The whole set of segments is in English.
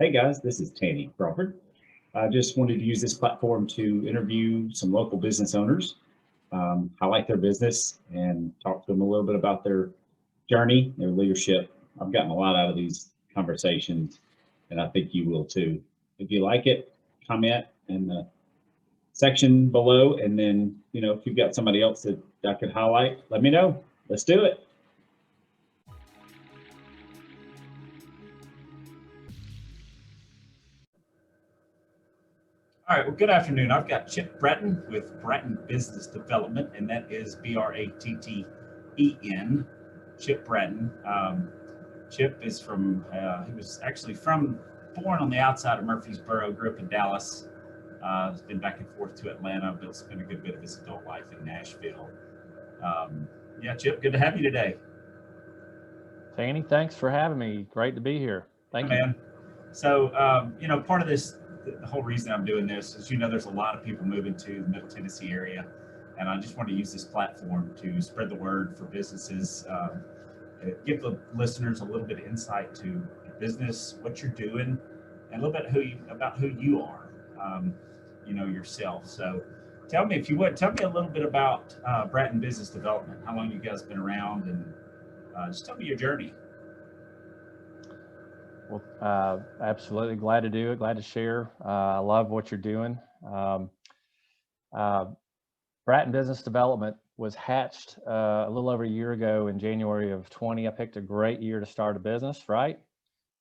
Hey guys, this is Tanny Crawford. I just wanted to use this platform to interview some local business owners, highlight their business, and talk to them a little bit about their journey, their leadership. I've gotten a lot out of these conversations, and I think you will too. If you like it, comment in the section below, and then if you've got somebody else that I could highlight, let me know. Let's do it. All right, well, good afternoon. I've got Chip Bratten with Bratten Business Development, and that is Bratten. Chip Bratten. Chip is he was actually born on the outside of Murfreesboro, grew up in Dallas, has been back and forth to Atlanta, but spent a good bit of his adult life in Nashville. Yeah, Chip, good to have you today. Tanny, thanks for having me. Great to be here. Yeah, Thank you. man. So, part of the whole reason I'm doing this is, there's a lot of people moving to the Middle Tennessee area, and I just want to use this platform to spread the word for businesses, give the listeners a little bit of insight to your business, what you're doing, and a little bit about who you are, yourself. So, tell me, if you would, tell me a little bit about Bratten Business Development. How long you guys been around, and just tell me your journey. Well, absolutely glad to do it. Glad to share. I love what you're doing. Uh, Bratten Business Development was hatched a little over a year ago in January of 20. I picked a great year to start a business, right?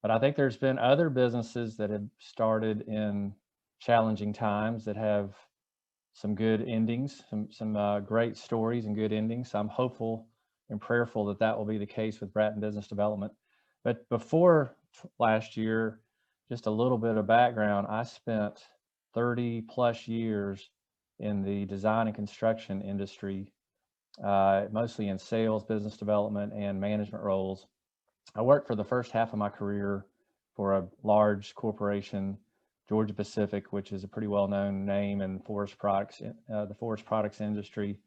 But I think there's been other businesses that have started in challenging times that have some good endings, some great stories and good endings. So I'm hopeful and prayerful that that will be the case with Bratten Business Development. But before last year, just a little bit of background, I spent 30 plus years in the design and construction industry, mostly in sales, business development, and management roles. I worked for the first half of my career for a large corporation, Georgia Pacific, which is a pretty well-known name in the forest products industry.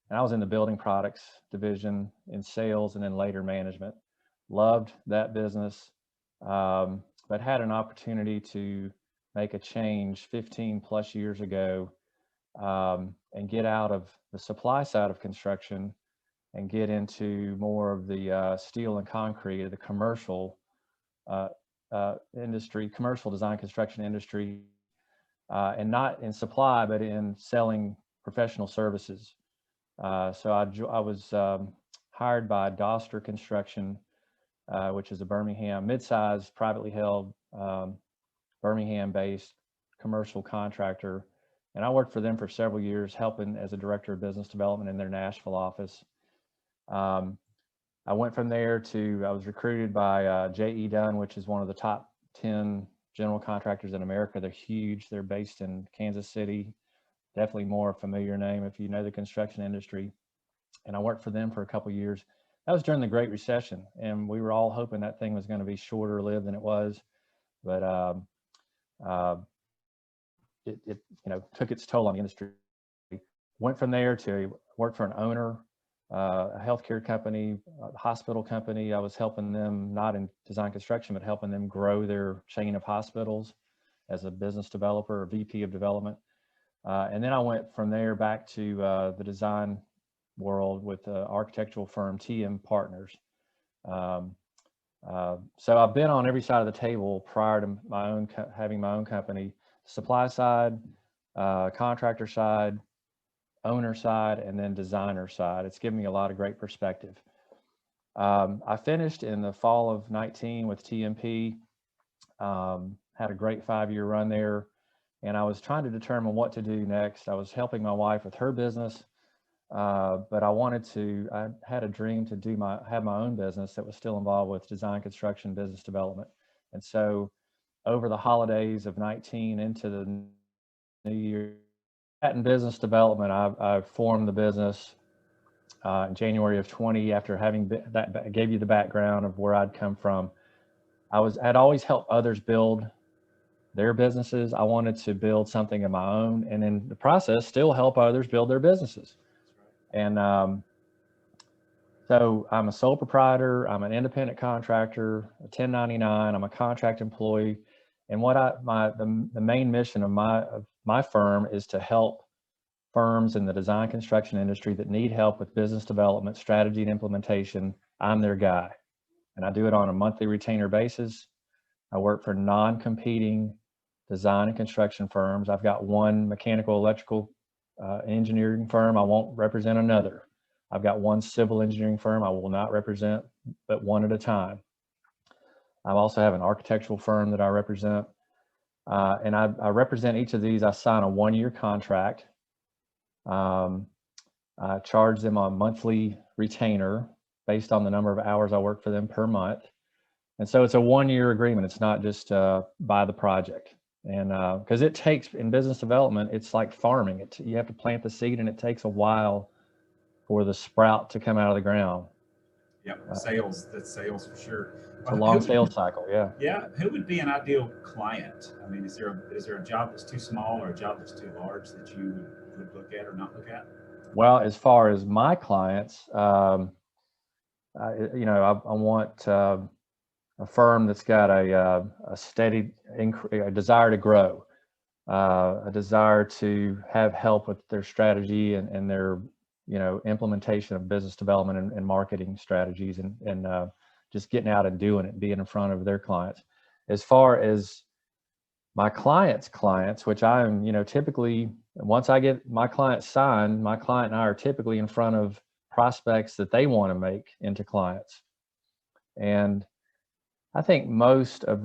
And I was in the building products division in sales and then later management. Loved that business, but had an opportunity to make a change 15 plus years ago, and get out of the supply side of construction and get into more of the steel and concrete, the commercial industry, commercial design construction industry, and not in supply, but in selling professional services. So I was hired by Doster Construction, which is a Birmingham, mid-sized, privately held, Birmingham-based commercial contractor. And I worked for them for several years, helping as a director of business development in their Nashville office. I went from there I was recruited by J.E. Dunn, which is one of the top 10 general contractors in America. They're huge. They're based in Kansas City. Definitely more familiar name if you know the construction industry. And I worked for them for a couple of years. That was during the Great Recession, and we were all hoping that thing was going to be shorter lived than it was. But it took its toll on the industry. Went from there to work for an owner, a healthcare company, a hospital company. I was helping them, not in design construction, but helping them grow their chain of hospitals as a business developer or VP of development. And then I went from there back to the design world with the architectural firm TM Partners. So I've been on every side of the table prior to having my own company: supply side, contractor side, owner side, and then designer side. It's given me a lot of great perspective. I finished in the fall of 19 with TMP, had a great 5-year run there, and I was trying to determine what to do next. I was helping my wife with her business, but I had a dream to have my own business that was still involved with design, construction, business development. And so over the holidays of 19 into the new year, in business development, I formed the business in January of 20. After having that, I gave you the background of where I'd come from. I'd always helped others build their businesses. I wanted to build something of my own, and in the process, still help others build their businesses. And so I'm a sole proprietor. I'm an independent contractor, a 1099. I'm a contract employee. And what the main mission of my firm is to help firms in the design construction industry that need help with business development, strategy, and implementation. I'm their guy, and I do it on a monthly retainer basis. I work for non-competing design and construction firms. I've got one mechanical, electrical, engineering firm. I won't represent another. I've got one civil engineering firm I will not represent, but one at a time. I also have an architectural firm that I represent, and I represent each of these. I sign a one-year contract. I charge them a monthly retainer based on the number of hours I work for them per month. And so it's a one-year agreement. It's not just by the project. And because it takes, in business development, it's like farming. You have to plant the seed, and it takes a while for the sprout to come out of the ground. Yep, sales, that's sales for sure. It's a long sales cycle, yeah. Yeah, who would be an ideal client? I mean, is there a job that's too small or a job that's too large that you would look at or not look at? Well, as far as my clients, I want a firm that's got a steady a desire to grow, a desire to have help with their strategy and their implementation of business development and marketing strategies, and just getting out and doing it, being in front of their clients. As far as my clients, which I'm typically, once I get my client signed, my client and I are typically in front of prospects that they want to make into clients. And I think most of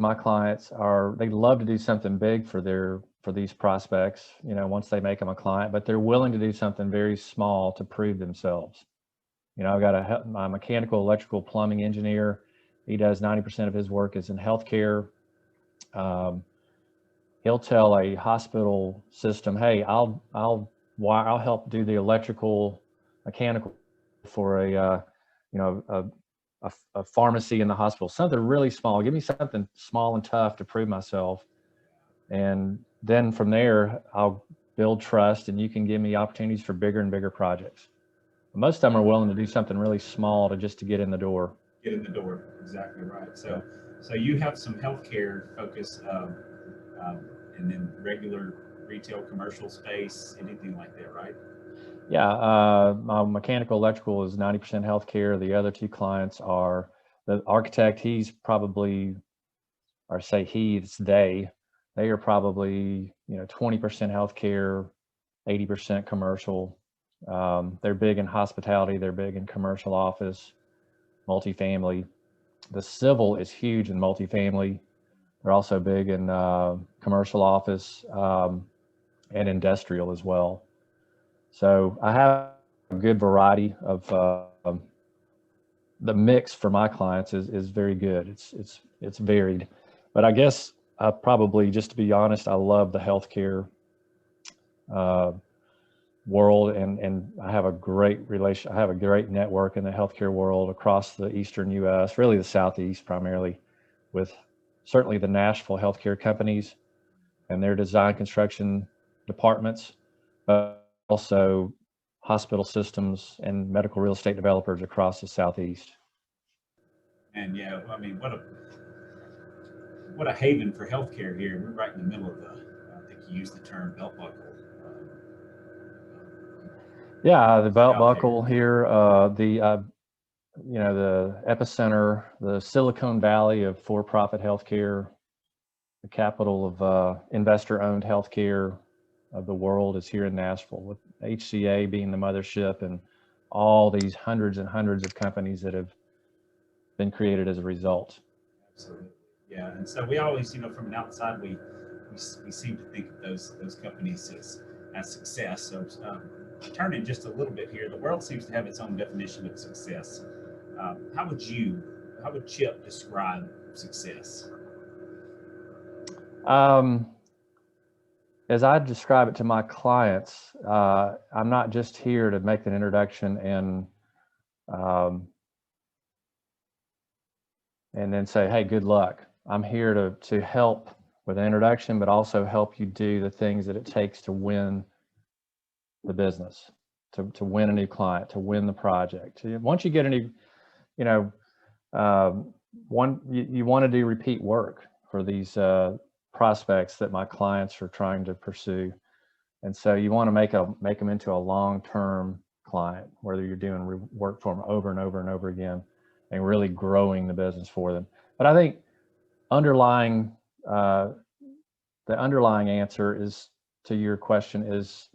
my clients they love to do something big for these prospects, once they make them a client, but they're willing to do something very small to prove themselves. I've got my mechanical, electrical, plumbing engineer. He does 90% of his work is in healthcare. He'll tell a hospital system, "Hey, I'll help do the electrical, mechanical for a pharmacy in the hospital. Something really small. Give me something small and tough to prove myself, and then from there, I'll build trust, and you can give me opportunities for bigger and bigger projects." Most of them are willing to do something really small to get in the door. Get in the door, exactly right. So you have some healthcare focus, and then regular retail, commercial space, anything like that, right? Yeah, my mechanical, electrical is 90% healthcare. The other two clients are the architect. He's probably, or say it's they are probably 20% healthcare, 80% commercial. They're big in hospitality. They're big in commercial office, multifamily. The civil is huge in multifamily. They're also big in commercial office and industrial as well. So I have a good variety of the mix for my clients is very good. It's varied, but I guess I probably, just to be honest, I love the healthcare world, and I have a great network in the healthcare world across the Eastern U.S., really the Southeast primarily, with certainly the Nashville healthcare companies and their design construction departments, but also hospital systems and medical real estate developers across the Southeast. And yeah, I mean, what a haven for healthcare here. We're right in the middle of I think you used the term belt buckle. Yeah, the belt buckle here, the epicenter, the Silicon Valley of for-profit healthcare, the capital of investor-owned healthcare of the world is here in Nashville, with HCA being the mothership and all these hundreds and hundreds of companies that have been created as a result. Absolutely, yeah. And so we always, from an outside, we seem to think of those companies as success. So turning just a little bit here, the world seems to have its own definition of success. How would Chip describe success? As I describe it to my clients, I'm not just here to make an introduction and then say, "Hey, good luck." I'm here to help with an introduction, but also help you do the things that it takes to win the business, to win a new client, to win the project. Once you get a new, you want to do repeat work for these prospects that my clients are trying to pursue. And so you want to make them into a long-term client, whether you're doing work for them over and over and over again and really growing the business for them. But I think the underlying answer is to your question is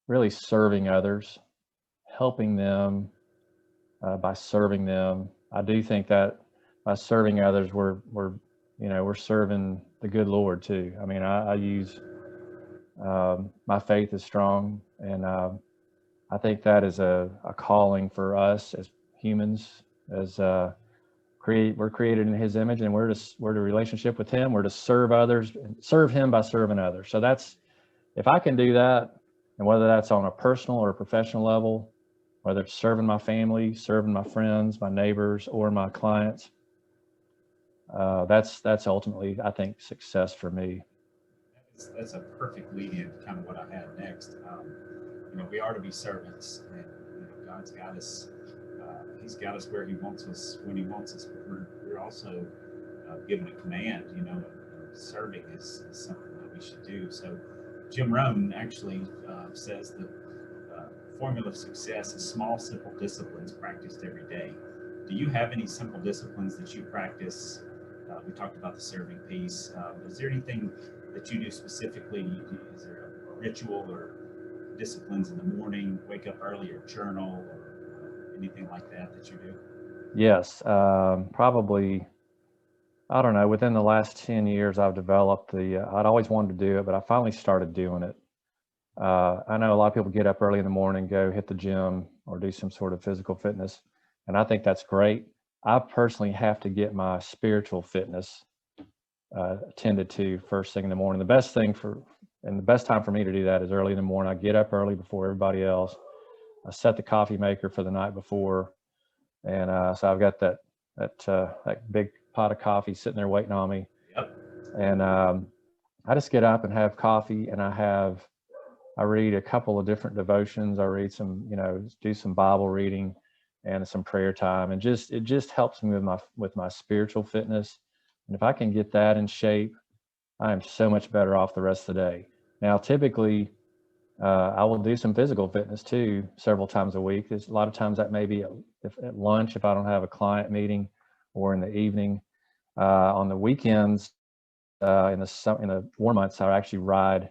really serving others, helping them by serving them. I do think that by serving others, we're serving the good Lord too. I mean, I use my faith is strong, and I think that is a calling for us as humans. As we're created in His image, and we're to relationship with Him. We're to serve others, and serve Him by serving others. So that's, if I can do that, and whether that's on a personal or a professional level, whether it's serving my family, serving my friends, my neighbors, or my clients, that's ultimately, I think, success for me. That's a perfect lead-in to kind of what I had next. We are to be servants, and God's got us. He's got us where He wants us when He wants us, but we're also given a command. Serving is something that we should do. So Jim Rohn actually says the formula of success is small, simple disciplines practiced every day. Do you have any simple disciplines that you practice? We talked about the serving piece. Is there anything that you do specifically? Is there a ritual or disciplines in the morning, wake up early, or journal, or anything like that you do? Yes, probably, I don't know, within the last 10 years, I've developed I'd always wanted to do it, but I finally started doing it. I know a lot of people get up early in the morning, go hit the gym or do some sort of physical fitness, and I think that's great. I personally have to get my spiritual fitness attended to first thing in the morning. The best time for me to do that is early in the morning. I get up early before everybody else. I set the coffee maker for the night before, and so I've got that big pot of coffee sitting there waiting on me. Yep. And I just get up and have coffee, and I read a couple of different devotions. I read some, do some Bible reading and some prayer time, and it just helps me with my spiritual fitness. And if I can get that in shape, I am so much better off the rest of the day. Now, typically, I will do some physical fitness too, several times a week. There's a lot of times that may be at lunch if I don't have a client meeting, or in the evening. On the weekends, in the warm months, I actually ride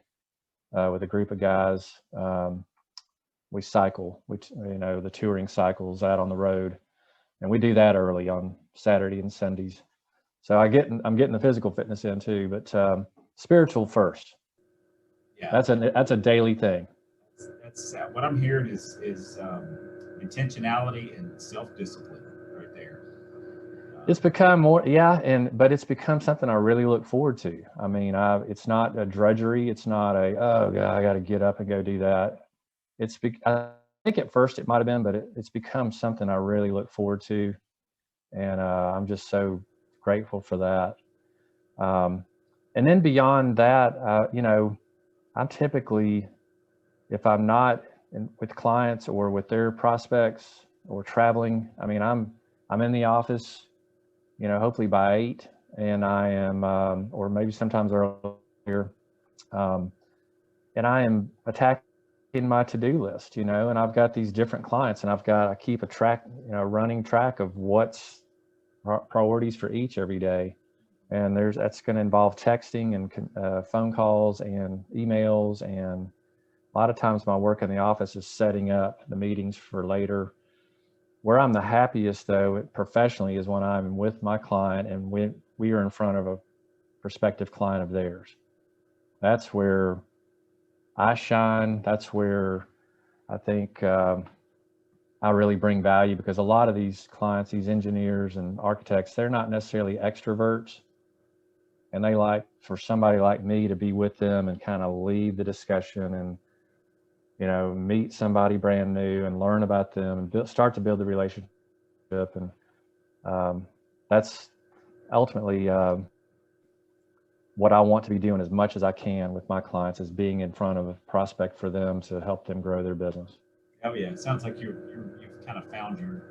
with a group of guys. We cycle, the touring cycles out on the road, and we do that early on Saturday and Sundays. So I'm getting the physical fitness in too, but spiritual first. Yeah, that's a daily thing. That's what I'm hearing is intentionality and self-discipline right there. It's become more, but it's become something I really look forward to. I mean, it's not a drudgery. It's not oh God, I got to get up and go do that. I think at first it might have been, but it's become something I really look forward to, and I'm just so grateful for that. And then beyond that, I'm typically, if I'm not with clients or with their prospects or traveling, I mean, I'm in the office, hopefully by 8, and I am, or maybe sometimes earlier, and I am attacking my to-do list, and I've got these different clients, and I keep a running track of what's priorities for each every day. And that's going to involve texting and phone calls and emails. And a lot of times my work in the office is setting up the meetings for later. Where I'm the happiest, though, professionally, is when I'm with my client and we are in front of a prospective client of theirs. That's where I shine. That's where I think I really bring value, because a lot of these clients, these engineers and architects, they're not necessarily extroverts. And they like for somebody like me to be with them and kind of lead the discussion and, meet somebody brand new and learn about them and start to build the relationship. And that's ultimately what I want to be doing as much as I can with my clients, is being in front of a prospect for them to help them grow their business. Oh yeah, it sounds like you've kind of found your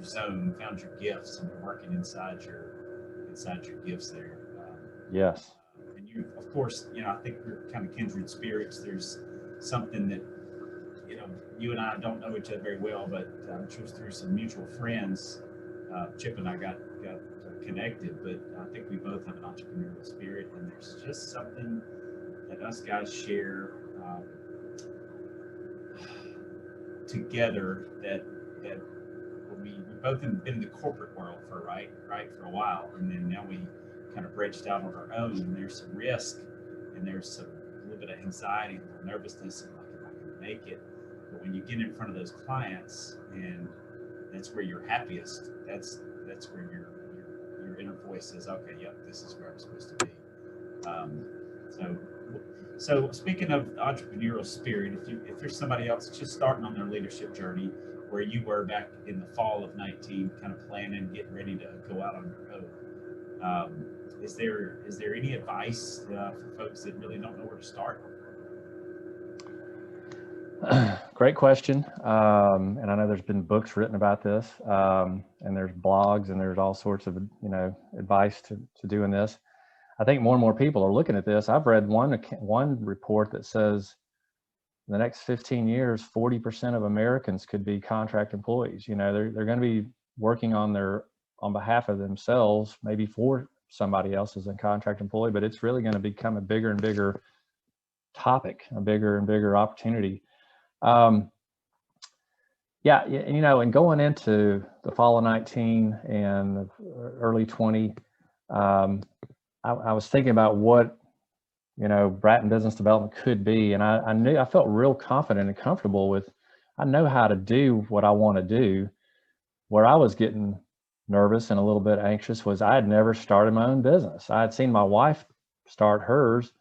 zone, found your gifts, and you're working inside your gifts there. Yes. And you, of course, I think we're kind of kindred spirits. There's something that, you and I don't know each other very well, but just through some mutual friends, Chip and I got connected. But I think we both have an entrepreneurial spirit, and there's just something that us guys share together that we both have been in the corporate world for for a while, and then now we kind of branched out on our own, and there's some risk, and there's a little bit of anxiety and a little nervousness, and like, am I going to make it? But when you get in front of those clients, and that's where you're happiest, that's where your inner voice says, okay, yep, this is where I'm supposed to be. So speaking of entrepreneurial spirit, if there's somebody else just starting on their leadership journey, where you were back in the fall of 19, kind of planning, getting ready to go out on your own, is there any advice for folks that really don't know where to start? Great question. And I know there's been books written about this, and there's blogs, and there's all sorts of, advice to doing this. I think more and more people are looking at this. I've read one report that says in the next 15 years, 40% of Americans could be contract employees. They're going to be working on behalf of themselves, maybe for somebody else as a contract employee, but it's really going to become a bigger and bigger topic, a bigger and bigger opportunity. And going into the fall of 19 and early 20, I was thinking about what, Bratten Business Development could be. And I felt real confident and comfortable with, I know how to do what I want to do. Where I was getting nervous and a little bit anxious was I had never started my own business. I had seen my wife start hers.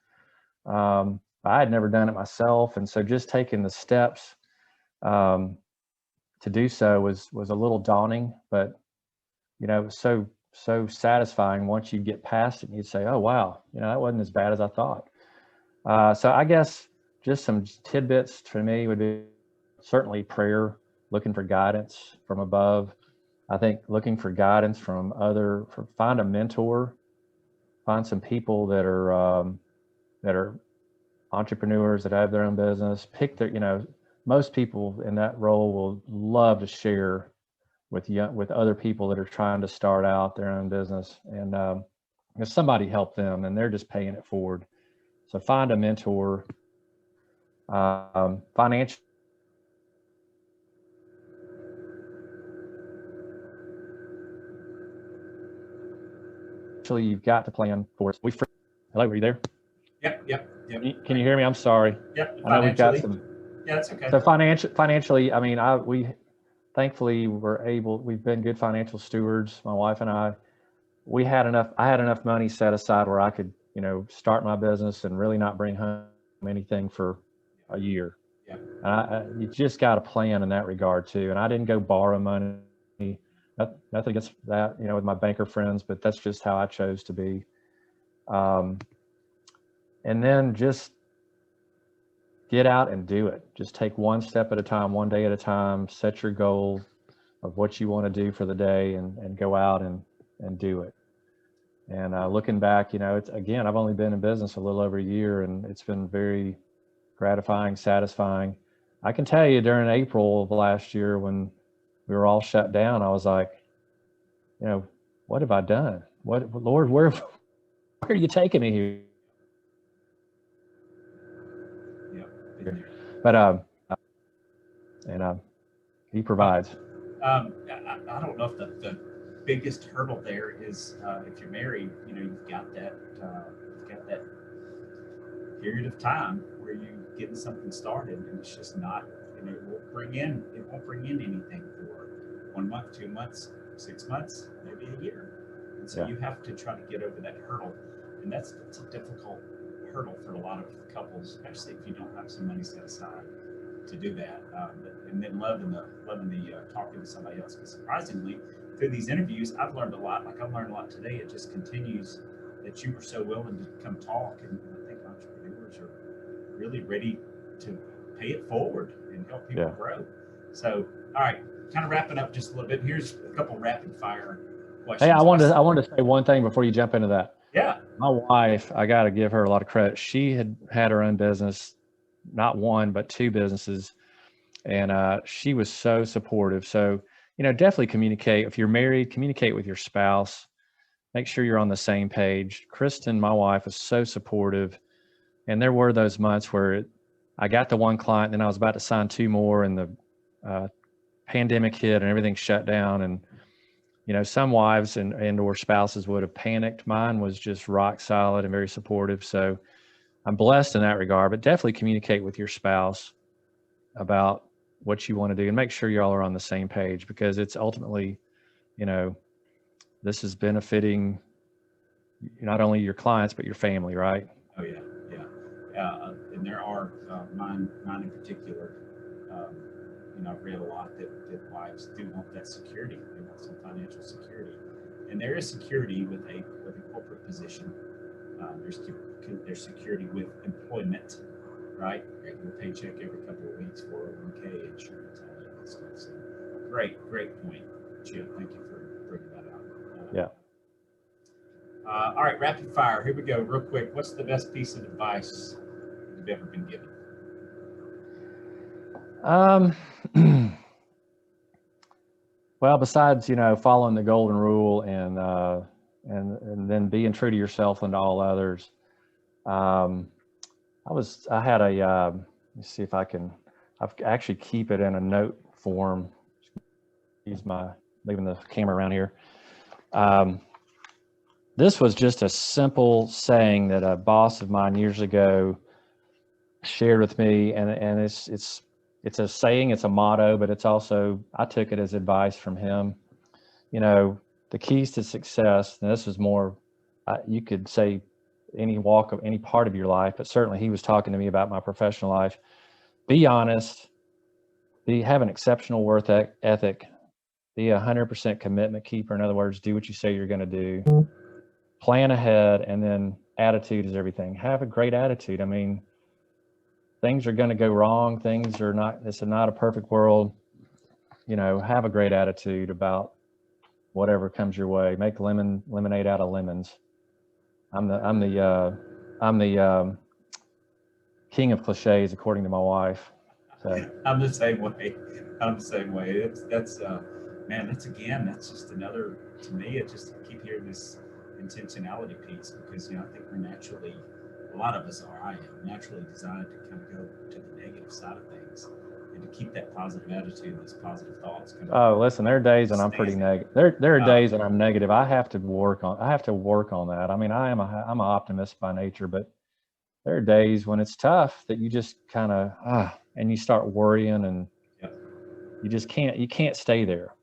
I had never done it myself. And so just taking the steps to do so was a little daunting, but, it was so satisfying once you get past it and you'd say, oh, wow, that wasn't as bad as I thought. So I guess just some tidbits for me would be certainly prayer, looking for guidance from above. I think looking for guidance from find a mentor, find some people that are entrepreneurs that have their own business, pick their, most people in that role will love to share with other people that are trying to start out their own business, and if somebody help them and they're just paying it forward. So find a mentor. Financially, you've got to plan for it. Hello, are you there? Yep. Can you hear me? I'm sorry. Yep. I know we've got some. Yeah, that's okay. So financially, I mean, we thankfully we've been good financial stewards, my wife and I. I had enough money set aside where I could, start my business and really not bring home anything for a year. Yeah. And you just got to plan in that regard too. And I didn't go borrow money, nothing against that, with my banker friends, but that's just how I chose to be. And then just get out and do it. Just take one step at a time, one day at a time, set your goal of what you want to do for the day and go out and do it. And looking back, I've only been in business a little over a year, and it's been very gratifying, satisfying. I can tell you during April of last year when we were all shut down, I was like, what have I done? Lord, where are you taking me here? But he provides. I don't know if the biggest hurdle there is if you're married, you've got that period of time where you're getting something started, and it's just not, it won't bring in anything for 1 month, 2 months, 6 months, maybe a year. And so you have to try to get over that hurdle, and that's a difficult hurdle for a lot of couples, especially if you don't have some money set aside to do that. And then loving the talking to somebody else. Because surprisingly, through these interviews, I've learned a lot. Like I've learned a lot today. It just continues that you were so willing to come talk, and I think entrepreneurs are really ready to pay it forward and help people grow. So, all right, kind of wrapping up just a little bit. Here's a couple rapid fire questions. Hey, I wanted to say one thing before you jump into that. Yeah. My wife, I got to give her a lot of credit. She had her own business, not one, but two businesses. And she was so supportive. So, definitely communicate. If you're married, communicate with your spouse. Make sure you're on the same page. Kristen, my wife, was so supportive. And there were those months where I got the one client, and I was about to sign two more, and the pandemic hit and everything shut down. And, some wives and or spouses would have panicked. Mine was just rock solid and very supportive. So I'm blessed in that regard, but definitely communicate with your spouse about what you want to do and make sure y'all are on the same page, because it's ultimately, this is benefiting not only your clients, but your family, right? Oh yeah. And there are mine in particular. I've read a lot that wives do want that security. They want some financial security, and there is security with a corporate position. There's security with employment, right? Regular paycheck every couple of weeks, 401k insurance, all that good stuff. So great point, Chip. Thank you for bringing that out. Yeah. All right, rapid fire. Here we go, real quick. What's the best piece of advice you've ever been given? Well, besides, following the golden rule and then being true to yourself and to all others, I had a, let me see if I've actually keep it in a note form. Leaving the camera around here. This was just a simple saying that a boss of mine years ago shared with me, and it's a saying, it's a motto, but it's also, I took it as advice from him. The keys to success, and this is more, you could say any part of your life, but certainly he was talking to me about my professional life. Be honest, have an exceptional work ethic, be 100% commitment keeper. In other words, do what you say you're going to do, plan ahead, and then attitude is everything. Have a great attitude. I mean, things are going to go wrong. It's not a perfect world. Have a great attitude about whatever comes your way. Make lemonade out of lemons. I'm the king of cliches, according to my wife. So I'm the same way. That's just another, to me, it just keep hearing this intentionality piece, because, I think we're naturally, a lot of us are, I am naturally designed to kind of go to the negative side of things, and to keep that positive attitude, those positive thoughts. Listen, there are days when I'm pretty negative. There are days when I'm negative. I have to work on that. I mean, I'm an optimist by nature, but there are days when it's tough that you just kind of, and you start worrying, and you can't stay there.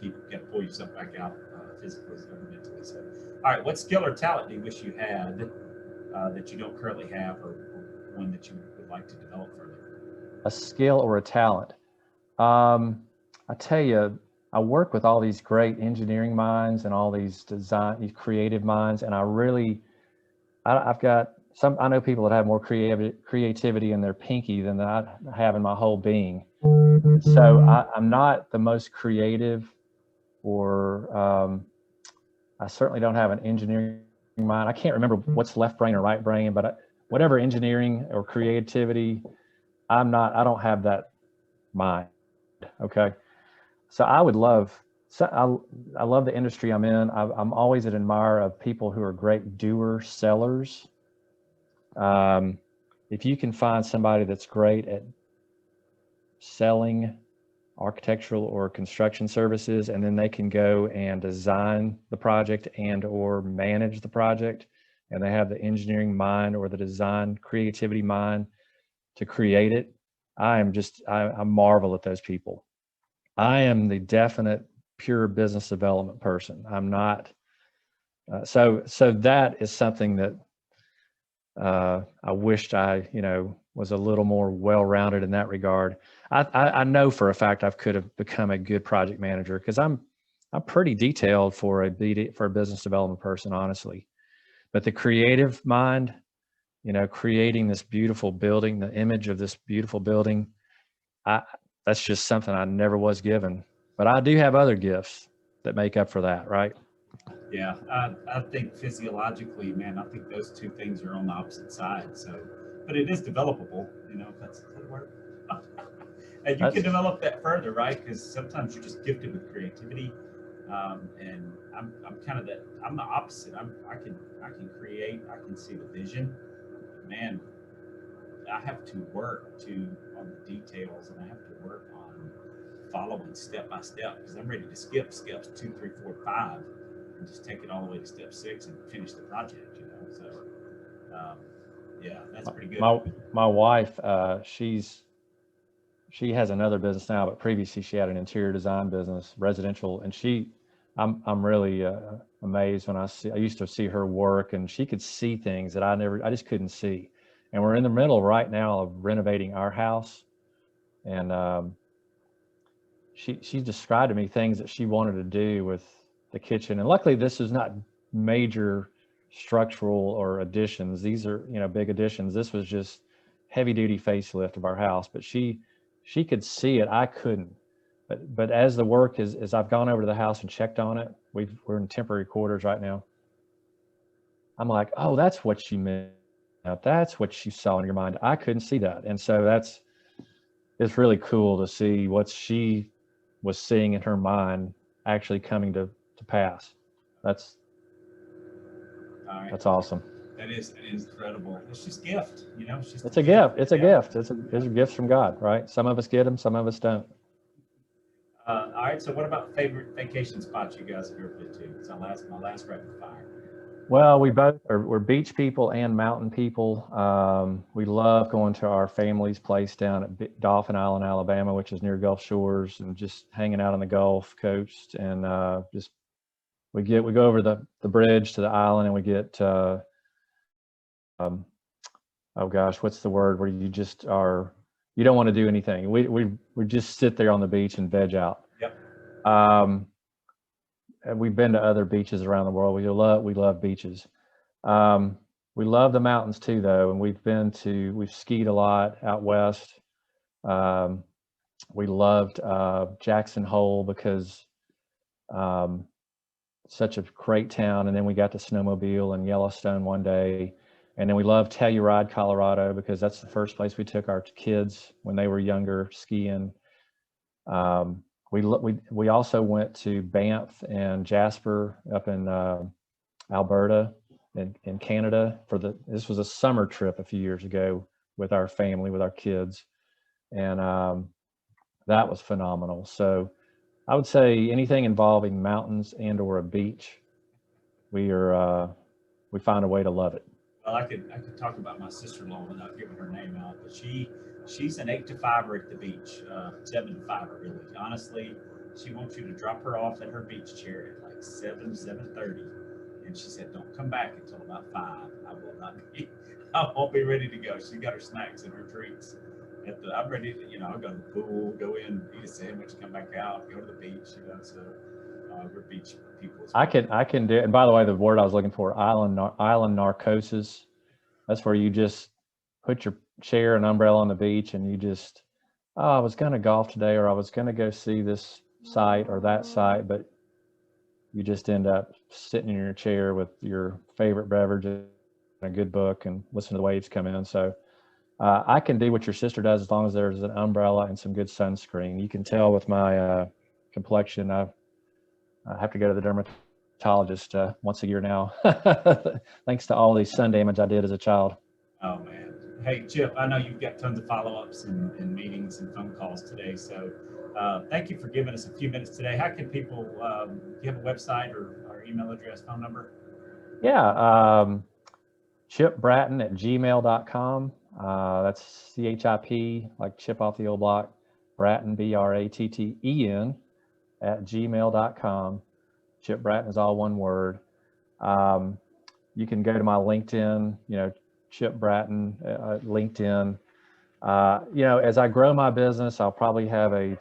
You got to pull yourself back out physically and mentally. So, all right, what skill or talent do you wish you had that you don't currently have, or one that you would like to develop further? A skill or a talent? I tell you, I work with all these great engineering minds and all these these creative minds, and I've got I know people that have more creativity in their pinky than I have in my whole being. So I'm not the most creative, or I certainly don't have an engineering mind. I can't remember what's left brain or right brain, but whatever engineering or creativity, I don't have that mind. Okay. So I love the industry I'm in. I'm always an admirer of people who are great doers, sellers. If you can find somebody that's great at selling architectural or construction services, and then they can go and design the project and or manage the project, and they have the engineering mind or the design creativity mind to create it, I marvel at those people. I am the definite pure business development person. I'm not. So that is something that I wished I, was a little more well-rounded in that regard. I know for a fact I could have become a good project manager, because I'm pretty detailed for a business development person, honestly. But the creative mind, creating this beautiful building, the image of this beautiful building, that's just something I never was given. But I do have other gifts that make up for that, right? Yeah, I think physiologically, man, I think those two things are on the opposite side. So, but it is developable, if that's the word. And you can That's develop that further, right? Because sometimes you're just gifted with creativity, and I'm kind of that. I'm the opposite. I can create. I can see the vision. Man, I have to work on the details, and I have to work on following step by step because I'm ready to skip steps 2, 3, 4, 5, and just take it all the way to step 6 and finish the project. So yeah, that's pretty good. my wife. She has another business now, but previously she had an interior design business, residential, and I'm really amazed when I used to see her work, and she could see things that I just couldn't see. And we're in the middle right now of renovating our house, and she described to me things that she wanted to do with the kitchen. And luckily, this is not major structural or additions. These are, big additions. This was just heavy duty facelift of our house, but she could see it. I couldn't. But as the work as I've gone over to the house and checked on it, we're in temporary quarters right now. I'm like, oh, that's what she meant. That's what she saw in your mind. I couldn't see that. And so it's really cool to see what she was seeing in her mind actually coming to pass. That's awesome. That is incredible. It's just gift, It's a gift. It's a gift. It's a gift from God, right? Some of us get them, some of us don't. All right. So, what about favorite vacation spots you guys have ever been to? It's my last rapid fire. Well, we're beach people and mountain people. We love going to our family's place down at Dauphin Island, Alabama, which is near Gulf Shores, and just hanging out on the Gulf Coast. And we go over the bridge to the island, and we get oh gosh, what's the word where you don't want to do anything. We just sit there on the beach and veg out. Yep. And we've been to other beaches around the world. We love beaches. We love the mountains too, though, and we've skied a lot out west. We loved Jackson Hole because such a great town, and then we got to snowmobile in Yellowstone one day. And then we love Telluride, Colorado, because that's the first place we took our kids when they were younger skiing. We also went to Banff and Jasper up in Alberta in Canada this was a summer trip a few years ago with our family, with our kids. And that was phenomenal. So I would say anything involving mountains and or a beach, we find a way to love it. Well, I could talk about my sister-in-law without giving her name out, but she's an 8 to 5 at the beach, 7 to 5 really. Honestly, she wants you to drop her off at her beach chair at like 7:30, and she said, "Don't come back until about 5. I won't be ready to go." She got her snacks and her treats. I'm ready to, I'll go to the pool, go in, eat a sandwich, come back out, go to the beach. So we're beach people. I can do. And by the way, the word I was looking for, island narcosis. That's where you just put your chair and umbrella on the beach, and you just, I was going to golf today, or I was going to go see this site or that site, but you just end up sitting in your chair with your favorite beverage and a good book and listen to the waves come in. So I can do what your sister does as long as there's an umbrella and some good sunscreen. You can tell with my complexion, I have to go to the dermatologist once a year now, thanks to all the sun damage I did as a child. Oh, man. Hey, Chip, I know you've got tons of follow-ups and meetings and phone calls today. So thank you for giving us a few minutes today. How can people, do you have a website or email address, phone number? Yeah, chipbratten@gmail.com. That's CHIP, like chip off the old block, Bratten, BRATTEN, @gmail.com. Chip Bratten is all one word. You can go to my LinkedIn, Chip Bratten, LinkedIn. As I grow my business, I'll probably have a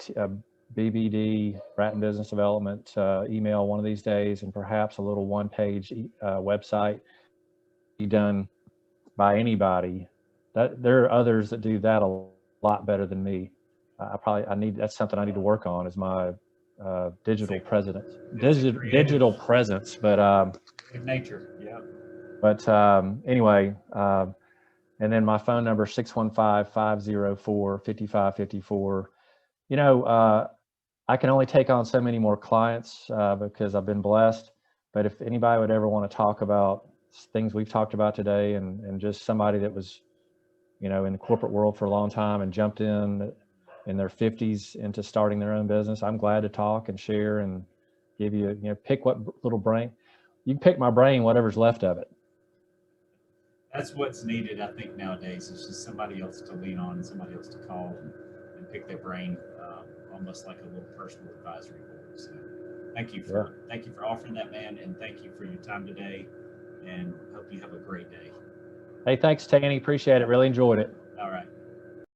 BBD, Bratten Business Development, email one of these days, and perhaps a little one-page website be done by anybody. That there are others that do that a lot better than me. that's something I need to work on, is my digital presence, It's a creative- digital presence. But Good nature. Yeah. Anyway, and then my phone number, 615-504-5554. You know, I can only take on so many more clients because I've been blessed. But if anybody would ever want to talk about things we've talked about today, and just somebody that was, you know, in the corporate world for a long time and jumped in their 50s into starting their own business, I'm glad to talk and share and give you, you know, pick what little brain. You can pick my brain, whatever's left of it. That's what's needed, I think, nowadays. It's just somebody else to lean on, somebody else to call and pick their brain, almost like a little personal advisory board. So thank you for offering that, man, and thank you for your time today, and hope you have a great day. Hey, thanks, Tanny. Appreciate it. Really enjoyed it. All right.